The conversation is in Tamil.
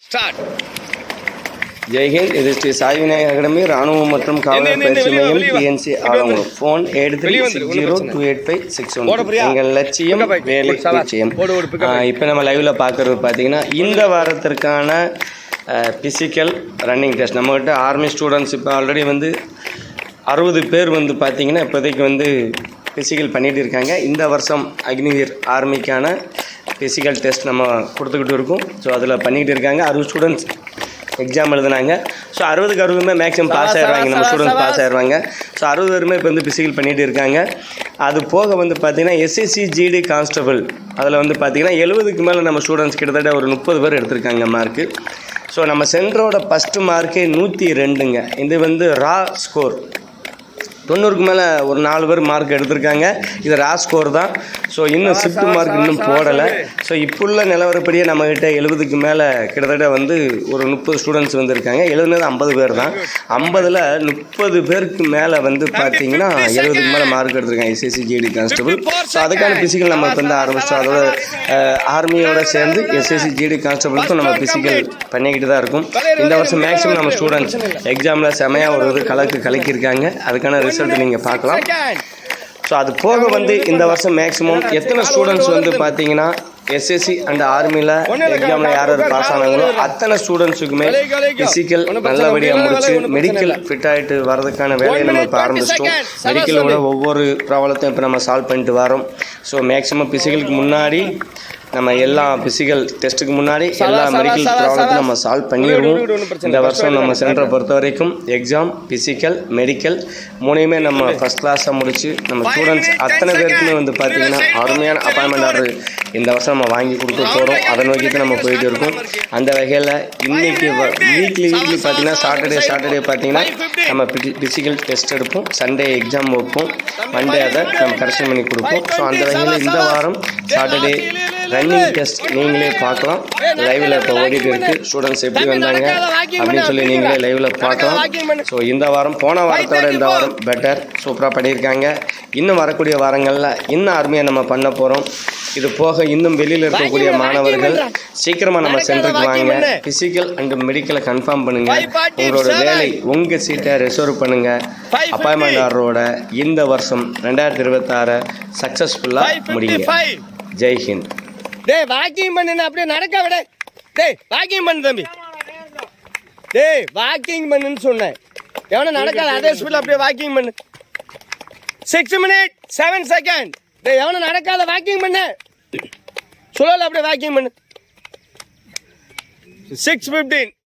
ஸ்டார்ட். ஜெய்ஹிந்த். இது ஸ்ரீ சாய் விநாயகர் அகாடமி ராணுவம் மற்றும் காவலர் பயிற்சி மையம் PNC ஆலங்குளம். ஃபோன் 83602856 எங்கள் லட்சியம் வேலை நிச்சயம். இப்போ நம்ம லைவ்ல பார்க்குறது பார்த்தீங்கன்னா இந்த வாரத்திற்கான பிசிக்கல் ரன்னிங் டெஸ்ட் நம்மகிட்ட ஆர்மி ஸ்டூடெண்ட்ஸ் இப்போ ஆல்ரெடி வந்து 60 பேர் வந்து பார்த்திங்கன்னா இப்போதைக்கு வந்து பிசிக்கல் பண்ணிகிட்டு இருக்காங்க. இந்த வருஷம் அக்னிவீர் ஆர்மிக்கான பிசிக்கல் டெஸ்ட் நம்ம கொடுத்துக்கிட்டு இருக்கோம். ஸோ அதில் பண்ணிகிட்டு இருக்காங்க. 60 ஸ்டூடெண்ட்ஸ் எக்ஸாம் எழுதுனாங்க. ஸோ 60க்கு 60 மேக்ஸிமம் பாஸ் ஆயிடுவாங்க. நம்ம ஸ்டூடெண்ட்ஸ் பாஸ் ஆயிடுவாங்க. ஸோ 60 பேருமே இப்போ வந்து பிசிக்கல் பண்ணிகிட்டு இருக்காங்க. அது போக வந்து பார்த்திங்கன்னா SSC GD கான்ஸ்டபிள் அதில் வந்து பார்த்திங்கன்னா 70க்கு மேலே நம்ம ஸ்டூடெண்ட்ஸ் கிட்டத்தட்ட ஒரு 30 பேர் எடுத்திருக்காங்க மார்க்கு. ஸோ நம்ம சென்டரோட ஃபஸ்ட்டு மார்க்கே 102ங்க. இது வந்து ரா ஸ்கோர். 90க்கு மேலே ஒரு 4 பேர் மார்க் எடுத்திருக்காங்க. இது ரா ஸ்கோர் தான். ஸோ இன்னும் ஷிஃப்ட் மார்க் இன்னும் போடலை. ஸோ இப்போ உள்ள நிலவரப்படியே நம்மக்கிட்ட 70க்கு மேலே கிட்டத்தட்ட வந்து ஒரு 30 ஸ்டூடெண்ட்ஸ் வந்துருக்காங்க. எழுதுனது 50 பேர் தான். 50ல் 30 பேருக்கு மேலே வந்து பார்த்திங்கன்னா 70க்கு மேலே மார்க் எடுத்திருக்காங்க SSC GD கான்ஸ்டபிள். ஸோ அதுக்கான பிசிக்கல் நம்ம இப்போ வந்து ஆரம்பிச்சிட்டோம். அதோட ஆர்மியோட சேர்ந்து SSC GD கான்ஸ்டபிளுக்கும் நம்ம பிசிக்கல் பண்ணிக்கிட்டு தான் இருக்கும். இந்த வருஷம் மேக்ஸிமம் நம்ம ஸ்டூடெண்ட்ஸ் எக்ஸாமில் செமையாக ஒரு இது கலக்கியிருக்காங்க. அதுக்கான ரிசல்ட் நீங்கள் பார்க்கலாம். ஸோ அது போக வந்து இந்த வருஷம் மேக்ஸிமம் எத்தனை ஸ்டூடெண்ட்ஸ் வந்து பார்த்தீங்கன்னா SSC அண்ட் ஆர்மியில் எக்ஸாமில் யார் பாஸ் ஆனாங்களோ அத்தனை ஸ்டூடெண்ட்ஸுக்குமே ஃபிசிக்கல் நல்லபடியாக முடிச்சு மெடிக்கல் ஃபிட் ஆகிட்டு வரதுக்கான வேலையை நம்ம இப்போ ஆரம்பிச்சிட்டோம். மெடிக்கலோட ஒவ்வொரு ப்ராப்ளத்தையும் இப்போ நம்ம சால்வ் பண்ணிட்டு வரோம். ஸோ மேக்ஸிமம் ஃபிசிக்கலுக்கு முன்னாடி நம்ம எல்லா ஃபிசிக்கல் டெஸ்ட்டுக்கு முன்னாடி எல்லா மெடிக்கல் ப்ராப்ளத்தையும் நம்ம சால்வ் பண்ணிடுவோம். இந்த வருஷம் நம்ம சென்டரை பொறுத்த வரைக்கும் எக்ஸாம், ஃபிசிக்கல், மெடிக்கல் மூணையுமே நம்ம ஃபஸ்ட் கிளாஸாக முடித்து நம்ம ஸ்டூடெண்ட்ஸ் அத்தனை பேருக்குமே வந்து பார்த்திங்கன்னா அருமையான அப்பாயின்மெண்ட் ஆர்டர் இந்த வருஷம் நம்ம வாங்கி கொடுக்க போகிறோம். அதை நோக்கிட்டு நம்ம போயிட்டு இருக்கோம். அந்த வகையில் இன்றைக்கி வீக்லி பார்த்திங்கன்னா சாட்டர்டே பார்த்திங்கன்னா நம்ம ஃபிசிக்கல் டெஸ்ட் எடுப்போம். சண்டே எக்ஸாம் வைப்போம். மண்டே அதை நம்ம கரெக்ஷன் பண்ணி கொடுப்போம். ஸோ அந்த வகையில் இந்த வாரம் சாட்டர்டே ரன்னிங் டெஸ்ட் நீங்களே பார்க்கலாம். லைவில் இப்போ ஓடிட்டு இருக்குது. ஸ்டூடெண்ட்ஸ் எப்படி வந்தாங்க அப்படின்னு சொல்லி நீங்களே லைவில் பார்க்கலாம். ஸோ இந்த வாரம் போன வாரத்தோட இந்த வாரம் பெட்டர் சூப்பராக பண்ணியிருக்காங்க. இன்னும் வரக்கூடிய வாரங்களில் இன்னும் அருமையாக நம்ம பண்ண போகிறோம். இது போக இன்னும் வெளியில் இருக்கக்கூடிய மாணவர்கள் சீக்கிரமாக நம்ம சென்டருக்கு வாங்க. ஃபிசிக்கல் அண்ட் மெடிக்கலை கன்ஃபார்ம் பண்ணுங்கள். உங்களோட வேலை உங்கள் சீட்டை ரிசர்வ் பண்ணுங்கள். அப்பாயின்மெண்ட் ஆர்டரோட இந்த வருஷம் 2026 சக்ஸஸ்ஃபுல்லாக முடியுங்க. ஜெய்ஹிந்த். டேய் வாக்கிங் பண்ணுன்னு அப்படியே நடக்க விட. டேய் வாக்கிங் பண்ணு தம்பி. டேய் வாக்கிங் பண்ணுன்னு சொன்னேன். எவனை நடக்காத அதே ஸ்பீட்ல அப்படியே வாக்கிங் பண்ணு. 6 minutes 7 seconds. டேய் எவனை நடக்காத வாக்கிங் பண்ணு. சொல்லல அப்படியே வாக்கிங் பண்ணு. 6:15